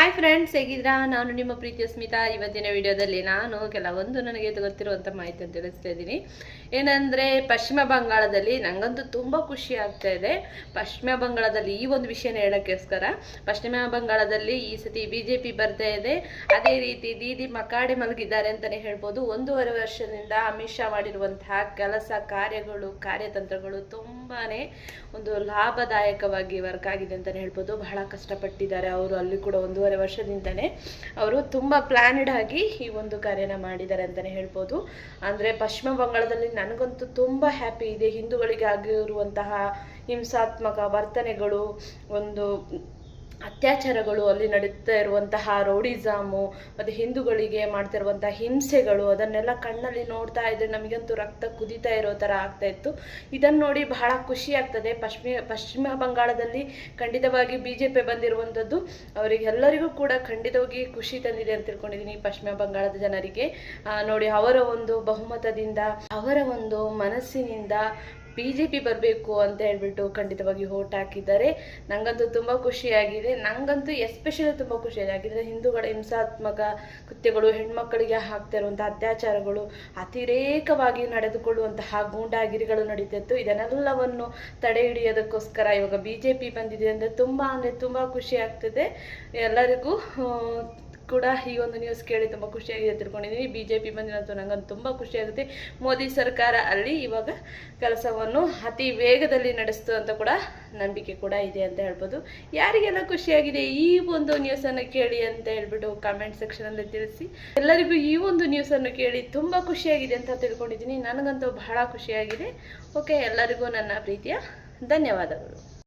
Hi friends, ಹೇಗಿದ್ರಾ? ನಾನು ನಿಮ್ಮ ಪ್ರೀತಿಯ ಸ್ಮಿತಾ. ಇವತ್ತಿನ ವಿಡಿಯೋದಲ್ಲಿ ನಾನು ಕೆಲವೊಂದು ನನಗೆ ಗೊತ್ತಿರುವಂಥ ಮಾಹಿತಿ ಅಂತ ತಿಳಿಸ್ತಾ ಇದ್ದೀನಿ. ಏನಂದರೆ, ಪಶ್ಚಿಮ ಬಂಗಾಳದಲ್ಲಿ ನನಗಂತೂ ತುಂಬ ಖುಷಿ ಆಗ್ತಾ ಇದೆ. ಪಶ್ಚಿಮ ಬಂಗಾಳದಲ್ಲಿ ಈ ಒಂದು ವಿಷಯನ ಹೇಳೋಕ್ಕೋಸ್ಕರ, ಪಶ್ಚಿಮ ಬಂಗಾಳದಲ್ಲಿ ಈ ಸತಿ BJP ಬರ್ತಾ ಇದೆ. ಅದೇ ರೀತಿ ದೀದಿ ಮಕಾಡೆ ಮಲಗಿದ್ದಾರೆ ಅಂತಲೇ ಹೇಳ್ಬೋದು. 1.5 ವರ್ಷದಿಂದ ಅಮಿತ್ ಶಾ ಮಾಡಿರುವಂತಹ ಕೆಲಸ ಕಾರ್ಯಗಳು, ಕಾರ್ಯತಂತ್ರಗಳು ತುಂಬಾ ಒಂದು ಲಾಭದಾಯಕವಾಗಿ ವರ್ಕ್ ಆಗಿದೆ ಅಂತಲೇ ಹೇಳ್ಬೋದು. ಬಹಳ ಕಷ್ಟಪಟ್ಟಿದ್ದಾರೆ ಅವರು. ಅಲ್ಲಿ ಕೂಡ 1.5 ವರ್ಷದಿಂದನೇ ಅವರು ತುಂಬ ಪ್ಲಾನ್ಡ್ ಆಗಿ ಈ ಒಂದು ಕಾರ್ಯನ ಮಾಡಿದ್ದಾರೆ ಅಂತಲೇ ಹೇಳ್ಬೋದು. ಅಂದರೆ ಪಶ್ಚಿಮ ಬಂಗಾಳದಲ್ಲಿ ನನಗಂತೂ ತುಂಬ ಹ್ಯಾಪಿ ಇದೆ. ಹಿಂದೂಗಳಿಗೆ ಆಗಿರುವಂತಹ ಹಿಂಸಾತ್ಮಕ ವರ್ತನೆಗಳು, ಒಂದು ಅತ್ಯಾಚಾರಗಳು, ಅಲ್ಲಿ ನಡೀತಾ ಇರುವಂತಹ ರೌಡಿಸಮು ಮತ್ತು ಹಿಂದೂಗಳಿಗೆ ಮಾಡ್ತಿರುವಂತಹ ಹಿಂಸೆಗಳು, ಅದನ್ನೆಲ್ಲ ಕಣ್ಣಲ್ಲಿ ನೋಡ್ತಾ ಇದ್ರೆ ನಮಗಂತೂ ರಕ್ತ ಕುದೀತಾ ಇರೋ ಥರ ಆಗ್ತಾ ಇತ್ತು. ಇದನ್ನು ನೋಡಿ ಬಹಳ ಖುಷಿ ಆಗ್ತದೆ. ಪಶ್ಚಿಮ ಬಂಗಾಳದಲ್ಲಿ ಖಂಡಿತವಾಗಿ BJP ಬಂದಿರುವಂಥದ್ದು ಅವರಿಗೆಲ್ಲರಿಗೂ ಕೂಡ ಖಂಡಿತವಾಗಿ ಖುಷಿ ತಂದಿದೆ ಅಂತ ತಿಳ್ಕೊಂಡಿದ್ದೀನಿ. ಪಶ್ಚಿಮ ಬಂಗಾಳದ ಜನರಿಗೆ ನೋಡಿ, ಅವರ ಒಂದು ಬಹುಮತದಿಂದ, ಅವರ ಒಂದು ಮನಸ್ಸಿನಿಂದ BJP ಬರಬೇಕು ಅಂತ ಹೇಳ್ಬಿಟ್ಟು ಖಂಡಿತವಾಗಿ ಓಟ್ ಹಾಕಿದ್ದಾರೆ. ನನಗಂತೂ ತುಂಬ ಖುಷಿಯಾಗಿದೆ. ನನಗಂತೂ ಎಸ್ಪೆಷಲಿ ತುಂಬ ಖುಷಿಯಾಗಿದೆ. ಹಿಂದೂಗಳ ಹಿಂಸಾತ್ಮಕ ಕೃತ್ಯಗಳು, ಹೆಣ್ಮಕ್ಕಳಿಗೆ ಆಗ್ತಾ ಇರುವಂತಹ ಅತ್ಯಾಚಾರಗಳು, ಅತಿರೇಕವಾಗಿ ನಡೆದುಕೊಳ್ಳುವಂತಹ ಗೂಂಡಾಗಿರಿಗಳು ನಡೀತಿತ್ತು. ಇದನ್ನೆಲ್ಲವನ್ನು ತಡೆ ಹಿಡಿಯೋದಕ್ಕೋಸ್ಕರ ಇವಾಗ BJP ಬಂದಿದೆ ಅಂದರೆ ತುಂಬ ಖುಷಿ ಆಗ್ತಿದೆ. ಎಲ್ಲರಿಗೂ ಕೂಡ ಈ ಒಂದು ನ್ಯೂಸ್ ಕೇಳಿ ತುಂಬ ಖುಷಿಯಾಗಿದೆ ತಿಳ್ಕೊಂಡಿದ್ದೀನಿ. BJP ಬಂದಿರೋದು ನನಗಂತೂ ತುಂಬ ಖುಷಿಯಾಗುತ್ತೆ. ಮೋದಿ ಸರ್ಕಾರ ಅಲ್ಲಿ ಇವಾಗ ಕೆಲಸವನ್ನು ಅತಿ ವೇಗದಲ್ಲಿ ನಡೆಸ್ತು ಅಂತ ಕೂಡ ನಂಬಿಕೆ ಕೂಡ ಇದೆ ಅಂತ ಹೇಳ್ಬೋದು. ಯಾರಿಗೆಲ್ಲ ಖುಷಿಯಾಗಿದೆ ಈ ಒಂದು ನ್ಯೂಸನ್ನು ಕೇಳಿ ಅಂತ ಹೇಳ್ಬಿಟ್ಟು ಕಾಮೆಂಟ್ ಸೆಕ್ಷನಲ್ಲಿ ತಿಳಿಸಿ. ಎಲ್ಲರಿಗೂ ಈ ಒಂದು ನ್ಯೂಸನ್ನು ಕೇಳಿ ತುಂಬ ಖುಷಿಯಾಗಿದೆ ಅಂತ ತಿಳ್ಕೊಂಡಿದ್ದೀನಿ. ನನಗಂತೂ ಬಹಳ ಖುಷಿಯಾಗಿದೆ. ಓಕೆ, ಎಲ್ಲರಿಗೂ ನನ್ನ ಪ್ರೀತಿಯ ಧನ್ಯವಾದಗಳು.